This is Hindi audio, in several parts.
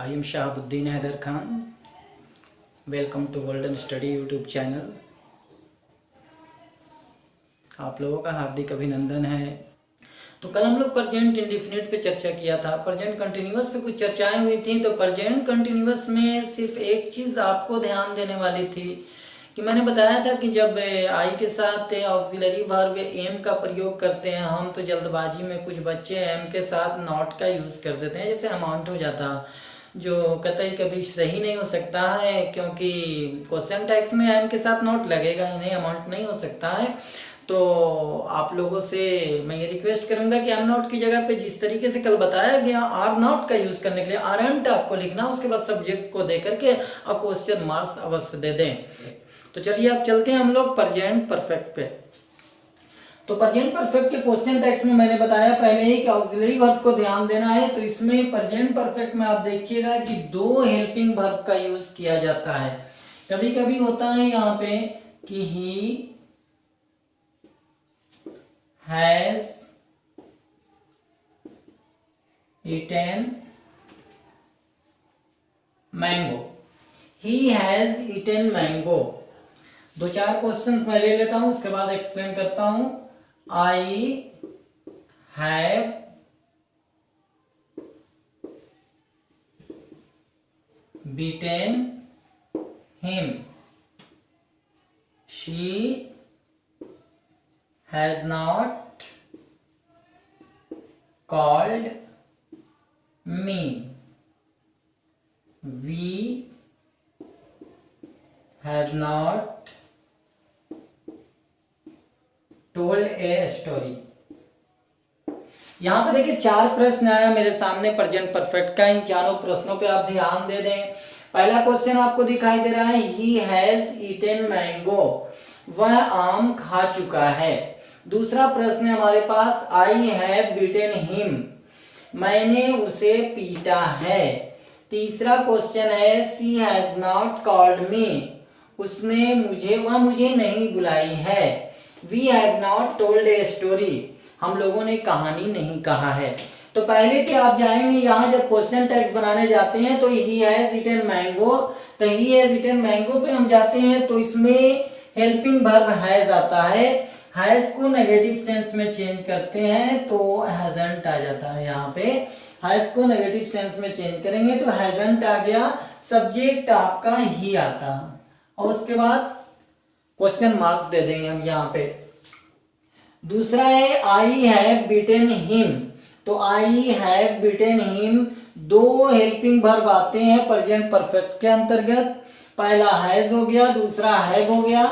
I am Shahabuddin Haider Khan. Welcome to golden study YouTube channel. आप लोगों का हार्दिक अभिनंदन है। तो कल हम लोग प्रेजेंट इंडिफिनिट पे चर्चा किया था। प्रेजेंट कंटिन्यूअस पे कुछ चर्चाएं हुई थी। तो प्रेजेंट कंटिन्यूअस में सिर्फ एक चीज़ आपको ध्यान देने वाली थी कि मैंने बताया था कि जब आई के साथ ऑक्सिलरी वर्ब एम का प्रयोग करते हैं हम, तो जल्दबाजी में कुछ बच्चे एम के साथ नॉट का यूज़ कर देते हैं, जैसे अमाउंट हो जाता, जो कतई कभी सही नहीं हो सकता है, क्योंकि क्वेश्चन टैक्स में एम के साथ नॉट लगेगा ही नहीं, अमाउंट नहीं हो सकता है। तो आप लोगों से मैं ये रिक्वेस्ट करूंगा कि एम नॉट की जगह पे जिस तरीके से कल बताया गया आर नॉट का यूज करने के लिए आरंट आपको लिखना, उसके बाद सब्जेक्ट को दे करके और क्वेश्चन मार्क्स अवश्य दे दें। तो चलिए आप चलते हैं हम लोग प्रेजेंट परफेक्ट पे। तो प्रेजेंट परफेक्ट के क्वेश्चन टैक्स में मैंने बताया पहले ही कि ऑक्सिलरी वर्ब को ध्यान देना है। तो इसमें प्रेजेंट परफेक्ट में आप देखिएगा कि दो हेल्पिंग वर्ब का यूज किया जाता है। कभी कभी होता है यहाँ पे कि he has eaten mango, he has eaten mango. दो चार क्वेश्चन मैं ले लेता हूं, उसके बाद एक्सप्लेन करता हूं। I have beaten him, she has not called me, we have not told a story। यहां पे देखिए चार प्रश्न आया मेरे सामने प्रेजेंट परफेक्ट का। इन चारों प्रश्नों पे आप ध्यान दे दें। पहला क्वेश्चन आपको दिखाई दे रहा है, ही हैज ईटेन मैंगो, वह आम खा चुका है। दूसरा प्रश्न है हमारे पास, आई हैव बीटेन हिम, मैंने उसे पीटा है। तीसरा क्वेश्चन है, she has not called me, उसने वह मुझे नहीं बुलाई है। We have not told a story, हम लोगों ने कहानी नहीं कहा है। तो पहले पे आप जाएंगे, यहाँ जब क्वेश्चन टैक्स बनाने जाते हैं तो ही हैज ईटेन मैंगो, तो ही हैज ईटेन मैंगो पे हम जाते हैं तो इसमें हेल्पिंग वर्ब हैज आता है। हैज को नेगेटिव सेंस में चेंज करते हैं तो हैजंट आ जाता है। यहाँ पे हैज को नेगेटिव सेंस में चेंज करेंगे तो हैजंट आ गया, सब्जेक्ट आपका ही आता, और उसके बाद क्वेश्चन मार्क्स दे देंगे हम यहाँ पे। दूसरा है, आई हैव बीटेन हिम, तो आई हैव बीटेन हिम, दो हेल्पिंग वर्ब आते हैं प्रेजेंट परफेक्ट के अंतर्गत। पहला हैज हो गया, दूसरा हैव हो गया।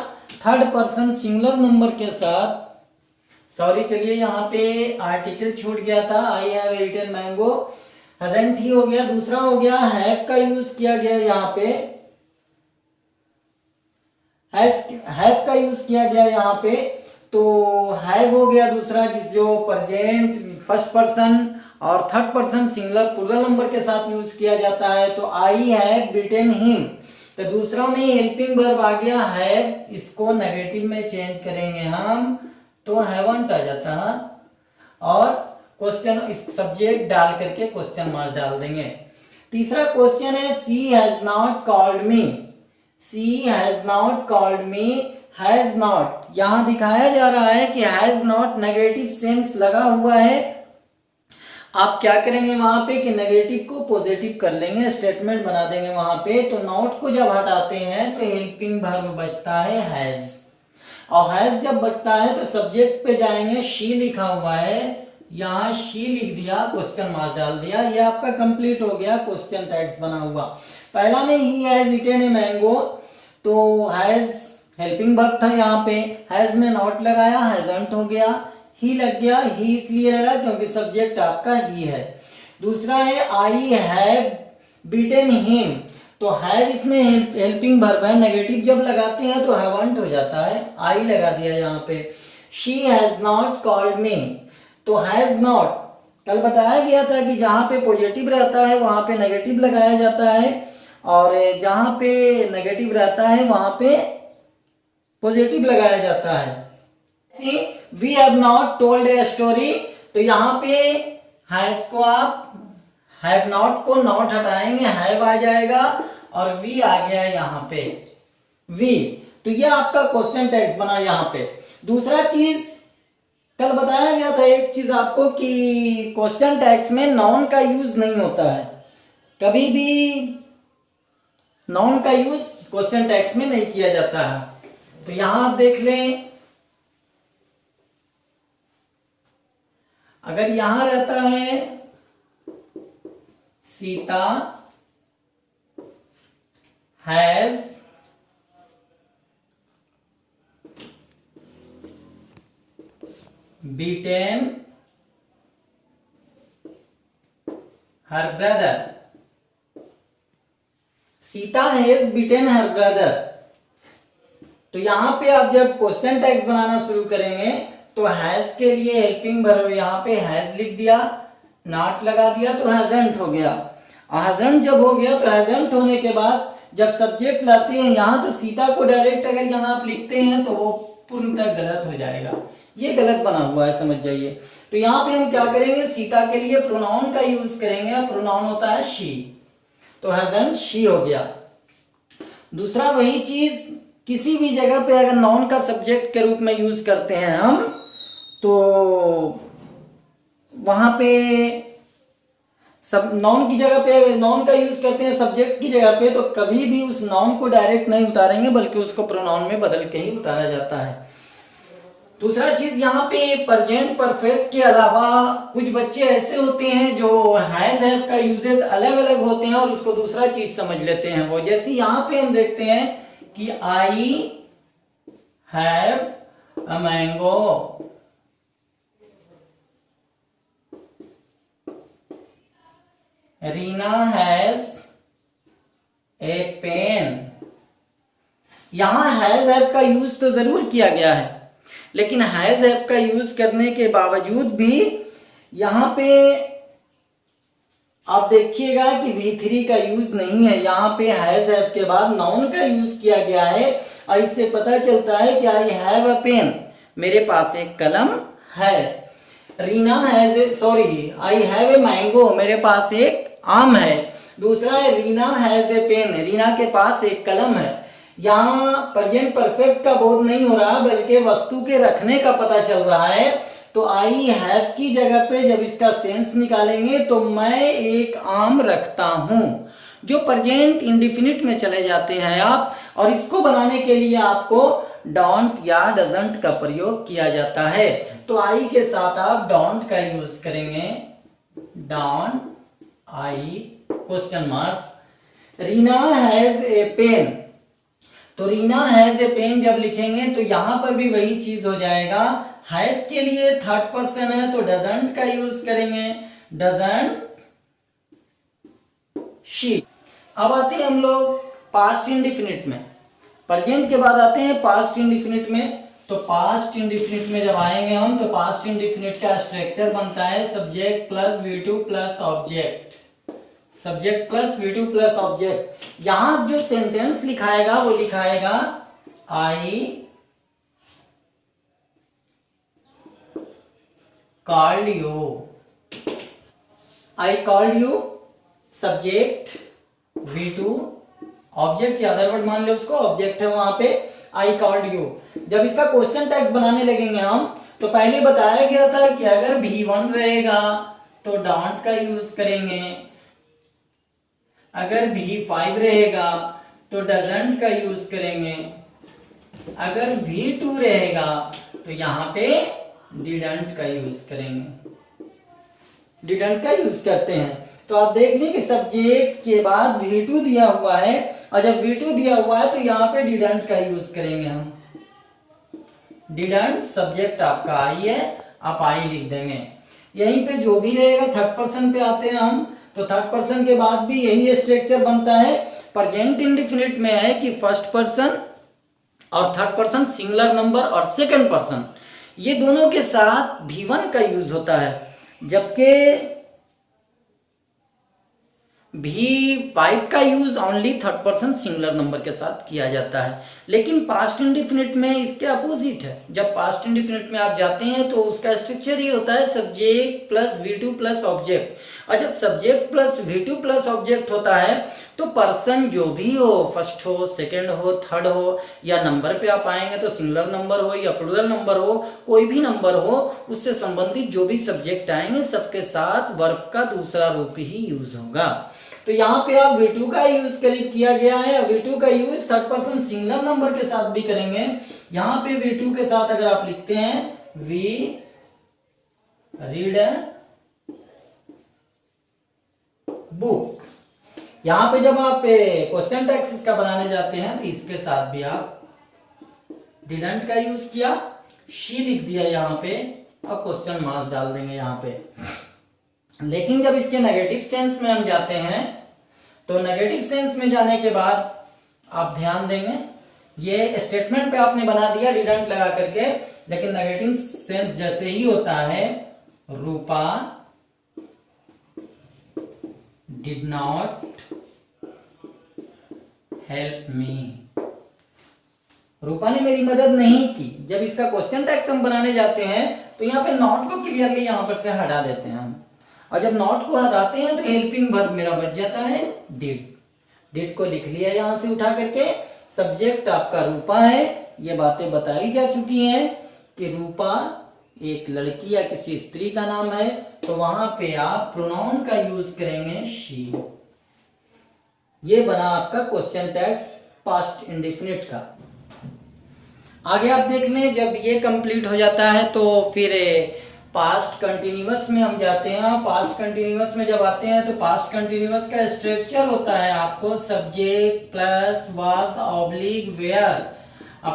थर्ड पर्सन सिंगुलर नंबर के साथ, सॉरी चलिए यहाँ पे आर्टिकल छूट गया था, I have eaten mango, hasn't ही हो गया। दूसरा हो गया हैव का यूज किया गया, यहाँ पे हैव का यूज किया गया यहाँ पे, तो हैव हो गया दूसरा, जो प्रेजेंट फर्स्ट पर्सन और third person singular plural number के साथ यूज किया जाता है। तो आई हैव बीटेन हिम, तो दूसरा में हेल्पिंग वर्ब आ गया हैव, इसको नेगेटिव में चेंज करेंगे हम तो हैवंट आ जाता है, और क्वेश्चन इस सब्जेक्ट डाल करके क्वेश्चन मार्क डाल देंगे। तीसरा क्वेश्चन है, she has not called me, she has not called me, has not यहां दिखाया जा रहा है कि हैज नॉट नेगेटिव सेंस लगा हुआ है। आप क्या करेंगे वहां पे कि नेगेटिव को पॉजिटिव कर लेंगे, स्टेटमेंट बना देंगे वहां पे। तो नॉट को जब हटाते हैं तो हेल्पिंग वर्ब बचता है हैज, और हैज जब बचता है तो सब्जेक्ट पे जाएंगे, शी लिखा हुआ है, यहाँ शी लिख दिया, क्वेश्चन मार्क डाल दिया, ये आपका कंप्लीट हो गया क्वेश्चन टैग्स बना हुआ। पहला में he has eaten a mango, तो हैज हेल्पिंग वर्ब था, यहाँ पे हैज में नॉट लगाया, हैजंट हो गया। ही लग गया, ही इसलिए लगा क्योंकि सब्जेक्ट आपका ही है। दूसरा है, आई हैव बीटेन हिम, तो हैव इसमें हेल्पिंग वर्ब है, नेगेटिव जब लगाते हैं तो हैवंट हो जाता है, आई लगा दिया यहाँ पे। शी हैज नॉट कॉल्ड मी, तो हैज नॉट कल बताया गया था कि जहां पे पॉजिटिव रहता है वहां पे नेगेटिव लगाया जाता है, और जहां पे नेगेटिव रहता है वहां पे पॉजिटिव लगाया जाता है। We have not told a story, तो यहाँ पे हैज को आप हैव नॉट को नॉट हटाएंगे, हैव आ जाएगा और वी आ गया यहाँ पे, वी। तो ये आपका क्वेश्चन टेक्स्ट बना यहाँ पे। दूसरा चीज कल बताया गया था एक चीज आपको कि क्वेश्चन टैग्स में नाउन का यूज नहीं होता है, कभी भी नाउन का यूज क्वेश्चन टैग्स में नहीं किया जाता है। तो यहां आप देख लें, अगर यहां रहता है Sita has beaten her brother, Sita has beaten her brother. तो यहां पे आप जब क्वेश्चन टैग्स बनाना शुरू करेंगे तो हैज के लिए हेल्पिंग वर्ब यहां पे हैज लिख दिया, नॉट लगा दिया तो हैजंट हो गया। हैजंट जब हो गया तो हैजंट होने के बाद जब सब्जेक्ट लाते हैं यहां, तो सीता को डायरेक्ट अगर यहां आप लिखते हैं तो वो पूर्णतः गलत हो जाएगा, ये गलत बना हुआ है, समझ जाइए। तो यहाँ पे हम क्या करेंगे, सीता के लिए प्रोनाउन का यूज करेंगे, प्रोनाउन होता है शी, तो हैजंट शी हो गया। दूसरा वही चीज किसी भी जगह पे अगर नाउन का सब्जेक्ट के रूप में यूज करते हैं हम, तो वहां पे सब नाउन की जगह पे नाउन का यूज करते हैं सब्जेक्ट की जगह पे, तो कभी भी उस नाउन को डायरेक्ट नहीं उतारेंगे बल्कि उसको प्रोनाउन में बदल के ही उतारा जाता है। दूसरा चीज यहाँ पे प्रेजेंट परफेक्ट के अलावा कुछ बच्चे ऐसे होते हैं जो हैज हैव का यूजेस अलग अलग होते हैं और उसको दूसरा चीज समझ लेते हैं। वो जैसे यहाँ पे हम देखते हैं कि I have a mango, Reena has a pen. यहां हैज हैव का यूज तो जरूर किया गया है, लेकिन हैज हैव का यूज करने के बावजूद भी यहां पे आप देखिएगा कि V3 का यूज नहीं है, यहां पे हैज हैव के बाद नाउन का यूज किया गया है। और इससे पता चलता है कि आई हैव अ पेन, मेरे पास एक कलम है। Reena has I have a mango, मेरे पास एक आम है। दूसरा है Reena has a pen, Reena के पास एक कलम है। यहाँ प्रेजेंट परफेक्ट का बोध नहीं हो रहा बल्कि वस्तु के रखने का पता चल रहा है। तो आई हैव की जगह पे जब इसका सेंस निकालेंगे तो मैं एक आम रखता हूं, जो प्रेजेंट इंडिफिनिट में चले जाते हैं आप। और इसको बनाने के लिए आपको डोंट या डजंट का प्रयोग किया जाता है। तो आई के साथ आप डोंट का यूज करेंगे, don't I question marks. Reena has a pen, तो रीना हैज ए पेन जब लिखेंगे तो यहां पर भी वही चीज हो जाएगा। हैज के लिए थर्ड पर्सन है तो डजंट का यूज करेंगे, डजंट शी। अब आते हैं हम लोग पास्ट इंडिफिनिट में, प्रेजेंट के बाद आते हैं पास्ट इंडिफिनिट में। तो पास्ट इंडिफिनिट में जब आएंगे हम तो पास्ट इंडिफिनिट का स्ट्रक्चर बनता है subject plus V2 plus object, subject plus V2 plus object. यहां जो सेंटेंस लिखाएगा वो लिखाएगा I called you, I called you subject V2, object या अदर वर्ड मान ले उसको, ऑब्जेक्ट है वहां पे आई कॉल्ड यू। जब इसका क्वेश्चन टैग्स बनाने लगेंगे हम तो पहले बताया गया था कि अगर V1 रहेगा तो डोंट का यूज करेंगे, अगर V5 रहेगा तो डजंट का यूज करेंगे, अगर V2 रहेगा तो यहां पे डिडंट का यूज करेंगे, डिडंट का यूज करते हैं। तो आप देख लें कि सब्जेक्ट के बाद V2 दिया हुआ है और जब V2 दिया हुआ है तो यहां पे डिडंट का यूज करेंगे हम। डिडंट सब्जेक्ट आपका आई है, आप आई लिख देंगे। यहीं पे जो भी रहेगा थर्ड पर्सन पे आते हैं हम, तो थर्ड पर्सन के बाद भी यही स्ट्रक्चर बनता है। प्रेजेंट इंडिफिनिट में है कि फर्स्ट पर्सन और थर्ड पर्सन सिंगुलर नंबर और सेकंड पर्सन ये दोनों के साथ V1 का यूज होता है, जबकि V5 का use only third person singular number के साथ किया जाता है। लेकिन पास्ट इंडिफिनिट में इसके अपोजिट है। जब पास्ट इंडिफिनिट में आप जाते हैं तो उसका स्ट्रक्चर ये होता है subject plus V2 plus object. और जब subject plus V2 plus object होता है तो पर्सन जो भी हो, फर्स्ट हो, सेकंड हो, थर्ड हो, या नंबर पे आप आएंगे तो सिंगुलर नंबर हो या प्लूरल नंबर हो, कोई भी नंबर हो, उससे संबंधित जो भी सब्जेक्ट आएंगे सबके साथ वर्ब का दूसरा रूप ही यूज होगा। तो यहाँ पे आप V2 का यूज किया गया है। V2 का use third person singular number के साथ भी करेंगे। यहाँ पे V2 के साथ अगर आप लिखते हैं वी रीड बुक, यहां पे जब आप क्वेश्चन टैक्स इसका बनाने जाते हैं तो इसके साथ भी आप डिडंट का यूज किया, शी लिख दिया यहाँ पे और क्वेश्चन मार्क्स डाल देंगे यहाँ पे। लेकिन जब इसके नेगेटिव सेंस में हम जाते हैं तो नेगेटिव सेंस में जाने के बाद आप ध्यान देंगे, ये स्टेटमेंट पे आपने बना दिया डिडंट लगा करके, लेकिन नेगेटिव सेंस जैसे ही होता है रूपा डिड नॉट हेल्प मी, रूपा ने मेरी मदद नहीं की। जब इसका क्वेश्चन टैक्स हम बनाने जाते हैं तो यहाँ पे नॉट को क्लियरली यहां पर से हटा देते हैं हम, और जब नॉट को हटाते हैं तो हेल्पिंग वर्ब मेरा बच जाता है डिड। डिड को लिख लिया यहां से उठा करके, सब्जेक्ट आपका रूपा है। ये बातें बताई जा चुकी हैं कि रूपा एक लड़की या किसी स्त्री का नाम है, तो वहां पे आप प्रोनाउन का यूज करेंगे शी। ये बना आपका क्वेश्चन टैक्स पास्ट इंडेफिनिट का। आगे आप देख लें, जब ये कंप्लीट हो जाता है तो फिर पास्ट कंटिन्यूअस में हम जाते हैं। पास्ट कंटिन्यूअस में जब आते हैं तो पास्ट कंटिन्यूअस का स्ट्रक्चर होता है आपको subject plus was oblique were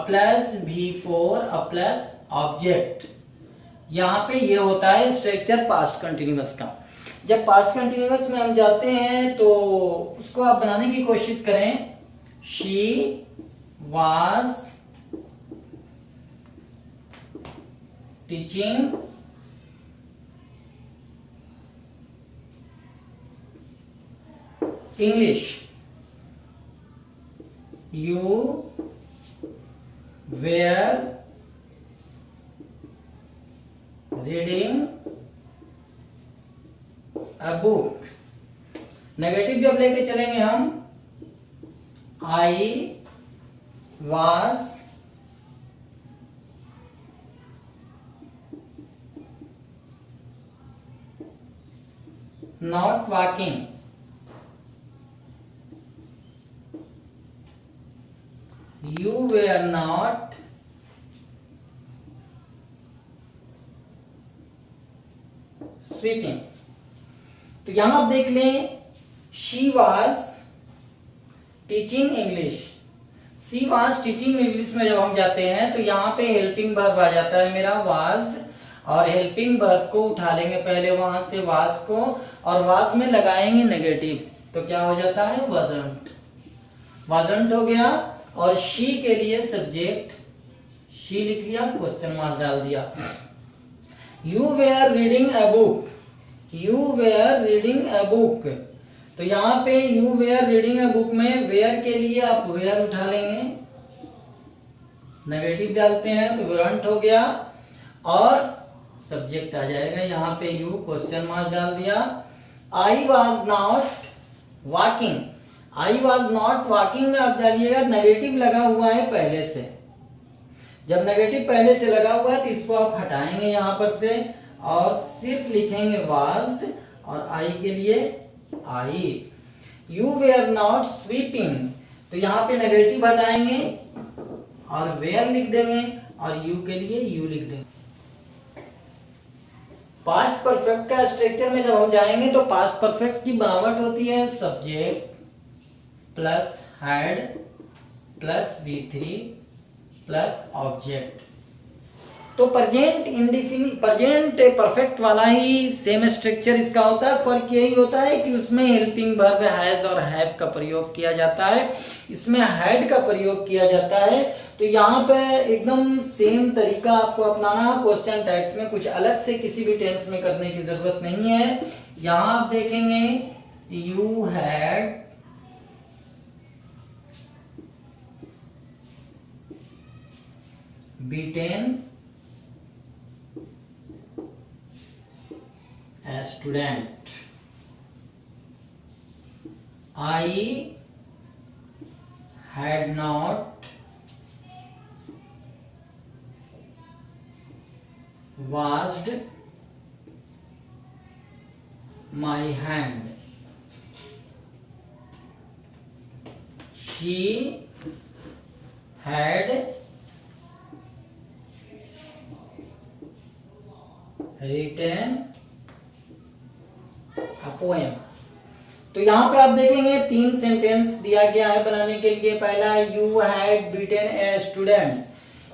plus V4 plus object. यहाँ पे ये होता है स्ट्रक्चर पास्ट कंटिन्यूअस का। जब पास्ट कंटिन्यूअस में हम जाते हैं तो उसको आप बनाने की कोशिश करें, she was teaching English, you were reading a book. Negative जब लेके चलेंगे हम, I was not walking, you were not sweeping। तो यहां आप देख लें, she was teaching English। she was teaching English में जब हम जाते हैं तो यहाँ पे हेल्पिंग वर्ब आ जाता है मेरा was, और हेल्पिंग वर्ब को उठा लेंगे पहले वहां से was को, और was में लगाएंगे नेगेटिव, तो क्या हो जाता है wasn't। wasn't हो गया, और शी के लिए सब्जेक्ट शी लिख लिया, क्वेश्चन मार्क डाल दिया। You were reading a book, you were reading a book, तो यहाँ पे you were reading a book में वेयर के लिए आप वेयर उठा लेंगे, नेगेटिव डालते हैं तो वेरंट हो गया, और सब्जेक्ट आ जाएगा यहाँ पे यू, क्वेश्चन मार्क डाल दिया। I was not walking, I was not walking में आप डालिएगा नेगेटिव लगा हुआ है पहले से। जब नेगेटिव पहले से लगा हुआ है तो इसको आप हटाएंगे यहां पर से और सिर्फ लिखेंगे वाज, और आई के लिए आई। यू वेयर नॉट स्वीपिंग, तो यहाँ पे नेगेटिव हटाएंगे और वेयर लिख देंगे, और यू के लिए यू लिख देंगे। पास्ट परफेक्ट का स्ट्रक्चर में जब हम जाएंगे तो पास्ट परफेक्ट की बनावट होती है subject plus had plus V3 plus object. तो प्रेजेंट परफेक्ट वाला ही सेम स्ट्रक्चर इसका होता है। फर्क यही होता है कि उसमें हेल्पिंग वर्ब हैज और हैव का प्रयोग किया जाता है, इसमें हैड का प्रयोग किया जाता है। तो यहाँ पे एकदम सेम तरीका आपको अपनाना। क्वेश्चन टैग्स में कुछ अलग से किसी भी टेंस में करने की जरूरत नहीं है। यहाँ आप देखेंगे you had beaten a student, I had not washed my hand. She had written a poem. तो यहाँ पे आप देखेंगे 3 सेंटेंस दिया गया है बनाने के लिए। पहला, you had beaten a student,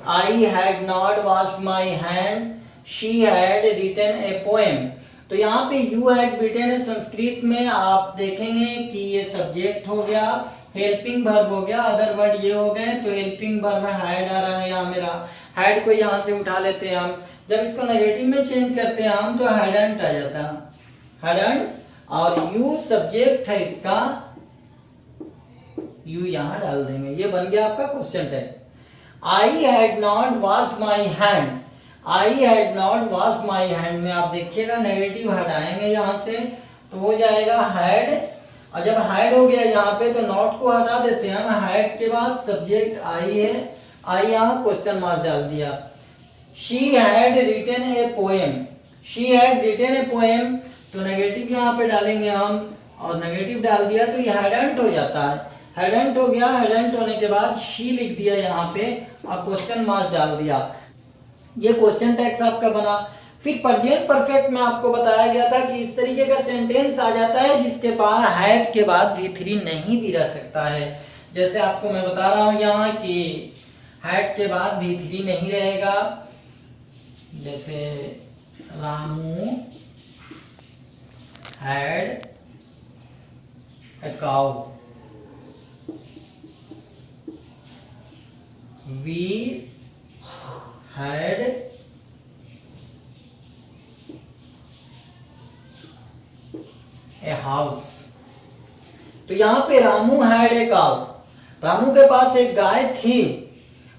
I had not washed my hand, she had written a poem. तो यहाँ पे यू हैड बीटन है, संस्कृत में आप देखेंगे कि ये सब्जेक्ट हो गया, हेल्पिंग वर्ब हो गया, अदर वर्ड ये हो गए। तो हेल्पिंग वर्ब हैड आ रहा है यहाँ मेरा, हैड को यहाँ से उठा लेते हैं हम। जब इसको नेगेटिव में चेंज करते हैं हम तो हैडंट आ जाता है, हैडंट। और यू सब्जेक्ट है इसका, यू यहां डाल देंगे, ये बन गया आपका question tag. I had not washed my hand, I had not washed my hand में आप देखिएगा नेगेटिव हटाएंगे यहां से तो हो जाएगा हैड। और जब हैड हो गया यहाँ पे तो नॉट को हटा देते हैं हम, हैड के बाद सब्जेक्ट आई है, आई यहाँ क्वेश्चन मार्क डाल दिया। She had written a poem, she had written a poem, तो नेगेटिव यहाँ पे डालेंगे हम और नेगेटिव डाल दिया तो ये हैडंट हो जाता है, हैडंट हो गया। हैडंट होने के बाद शी लिख दिया यहाँ पे और क्वेश्चन मार्क डाल दिया, ये क्वेश्चन टैग्स आपका बना। फिर प्रेजेंट परफेक्ट में आपको बताया गया था कि इस तरीके का सेंटेंस आ जाता है जिसके पास हैड के बाद V3 नहीं भी रह सकता है। जैसे आपको मैं बता रहा हूं यहाँ कि हैड के बाद V3 नहीं रहेगा। जैसे Ramu had a cow, we had a house। तो यहाँ पे Ramu had a cow, Ramu के पास एक गाय थी,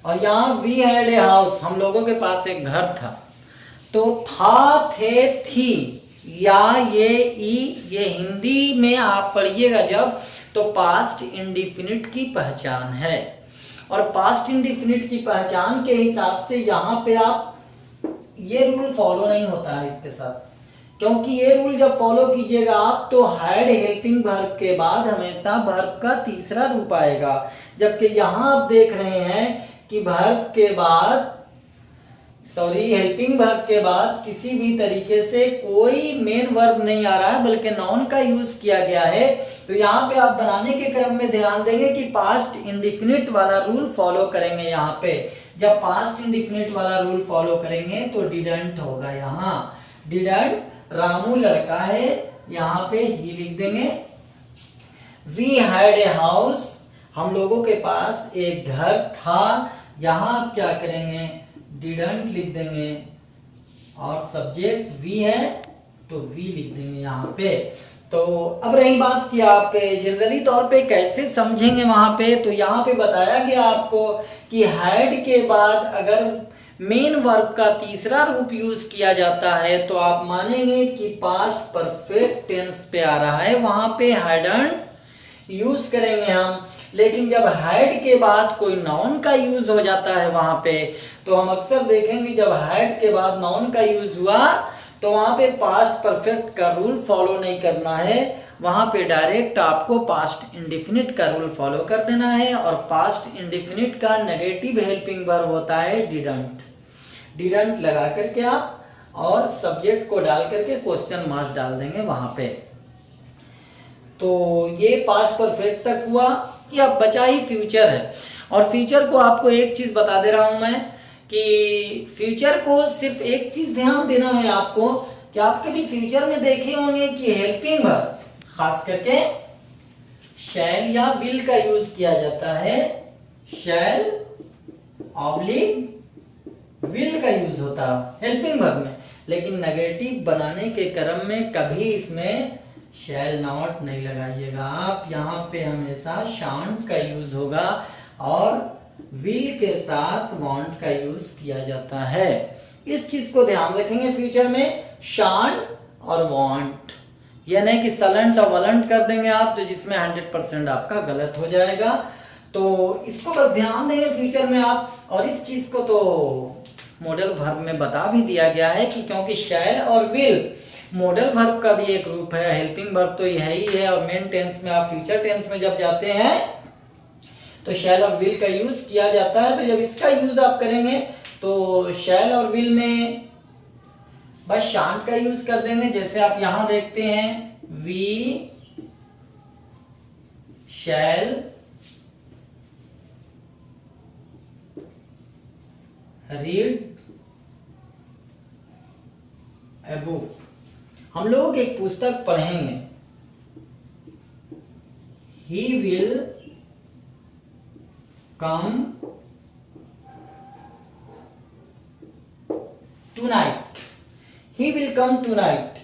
और यहाँ वी हैड ए हाउस, हम लोगों के पास एक घर था। तो था, थे, थी या ये हिंदी में आप पढ़िएगा जब तो पास्ट इंडिफिनिट की पहचान है। और पास्ट इंडिफिनिट की पहचान के हिसाब से यहाँ पे आप ये रूल फॉलो नहीं होता है इसके साथ, क्योंकि ये रूल जब फॉलो कीजिएगा आप तो हैड हेल्पिंग वर्ब के बाद हमेशा वर्ब का तीसरा रूप आएगा। जबकि यहाँ आप देख रहे हैं कि वर्ब के बाद हेल्पिंग वर्ब के बाद किसी भी तरीके से कोई मेन वर्ब नहीं आ रहा है बल्कि नाउन का यूज किया गया है। तो यहाँ पे आप बनाने के क्रम में ध्यान देंगे कि पास्ट इंडिफिनिट वाला रूल फॉलो करेंगे। यहाँ पे जब पास्ट इंडिफिनिट वाला रूल फॉलो करेंगे तो डिडंट होगा, यहाँ डिडंट, रामू लड़का है, यहाँ पे ही लिख देंगे। वी हैड ए हाउस, हम लोगों के पास एक घर था, यहाँ आप क्या करेंगे डिडंट लिख देंगे और सब्जेक्ट वी है तो वी लिख देंगे यहाँ पे। तो अब रही बात कि आप जनरली तौर पे कैसे समझेंगे वहां पे, तो यहाँ पे बताया गया आपको कि हैड के बाद अगर मेन वर्ब का तीसरा रूप यूज किया जाता है तो आप मानेंगे कि पास्ट परफेक्ट टेंस पे आ रहा है, वहां पे हैडंट यूज करेंगे हम। लेकिन जब हैड के बाद कोई नाउन का यूज हो जाता है वहां पे तो हम अक्सर देखेंगे जब हैड के बाद नाउन का यूज हुआ तो वहां पे पास्ट परफेक्ट का रूल फॉलो नहीं करना है, वहां पे डायरेक्ट आपको पास्ट इंडिफिनिट का रूल फॉलो कर देना है। और पास्ट इंडिफिनिट का नेगेटिव हेल्पिंग वर्ब होता है डिडंट, डिडंट लगा करके आप और सब्जेक्ट को डाल करके क्वेश्चन मार्क डाल देंगे वहां पे। तो ये पास्ट परफेक्ट तक हुआ, या बचा ही फ्यूचर है। और फ्यूचर को आपको एक चीज बता दे रहा हूं मैं कि फ्यूचर को सिर्फ एक चीज ध्यान देना है आपको कि आप कभी फ्यूचर में देखे होंगे कि हेल्पिंग वर्ब खास करके शैल या विल का यूज किया जाता है, शैल ऑब्लिक विल का यूज होता है हेल्पिंग वर्ब में, लेकिन नेगेटिव बनाने के क्रम में कभी इसमें शैल नॉट नहीं लगाइएगा आप, यहाँ पे हमेशा शांट का यूज होगा और विल के साथ वांट का यूज किया जाता है। इस चीज को ध्यान रखेंगे फ्यूचर में, शांट और वांट यह नहीं कि सलंट और वलंट कर देंगे आप, तो जिसमें 100% आपका गलत हो जाएगा। तो इसको बस ध्यान देंगे फ्यूचर में आप। और इस चीज को तो मॉडल वर्ब में बता भी दिया गया है कि क्योंकि शैल और विल मॉडल वर्ब का भी एक रूप है, हेल्पिंग वर्ब तो यह ही है। और मेन टेंस में आप फ्यूचर टेंस में जब जाते हैं तो शैल और विल का यूज किया जाता है। तो जब इसका यूज आप करेंगे तो शैल और विल में बस शांत का यूज कर देंगे। जैसे आप यहां देखते हैं, we shall read a book. हम लोग एक पुस्तक पढ़ेंगे। He will come tonight. He will come tonight.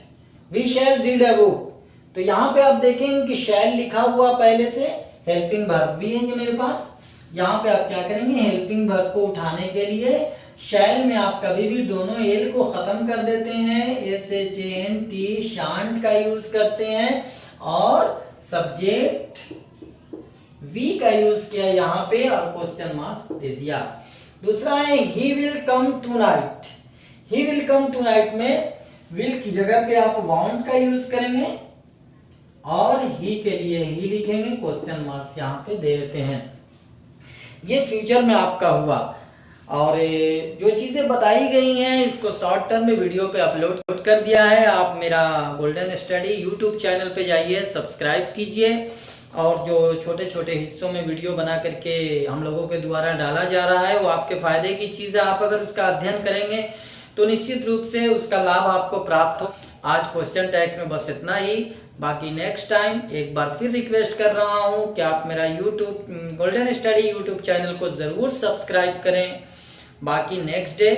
We shall read a book. तो यहां पे आप देखेंगे कि शैल लिखा हुआ पहले से, हेल्पिंग वर्ब भी है मेरे पास। यहां पे आप क्या करेंगे, हेल्पिंग वर्ब को उठाने के लिए शैल में आप कभी भी दोनों एल को खत्म कर देते हैं, SHANT शांत का यूज करते हैं। और सब्जेक्ट वी का यूज किया यहां पे और क्वेश्चन मार्क्स दे दिया। दूसरा है he will come tonight. He will come tonight में विल की जगह पे आप वांट का यूज करेंगे और ही के लिए ही लिखेंगे, क्वेश्चन मार्क्स यहां पे दे देते हैं। ये फ्यूचर में आपका हुआ। और जो चीजें बताई गई हैं इसको शॉर्ट टर्म में वीडियो पे अपलोड कर दिया है। आप मेरा गोल्डन स्टडी यूट्यूब चैनल पे जाइए, सब्सक्राइब कीजिए। और जो छोटे छोटे हिस्सों में वीडियो बना करके हम लोगों के द्वारा डाला जा रहा है वो आपके फायदे की चीज है। आप अगर उसका अध्ययन करेंगे तो निश्चित रूप से उसका लाभ आपको प्राप्त हो। आज क्वेश्चन टैग्स में बस इतना ही। बाकी नेक्स्ट टाइम एक बार फिर रिक्वेस्ट कर रहा हूं कि आप मेरा YouTube golden study YouTube channel को जरूर सब्सक्राइब करें। बाकी नेक्स्ट डे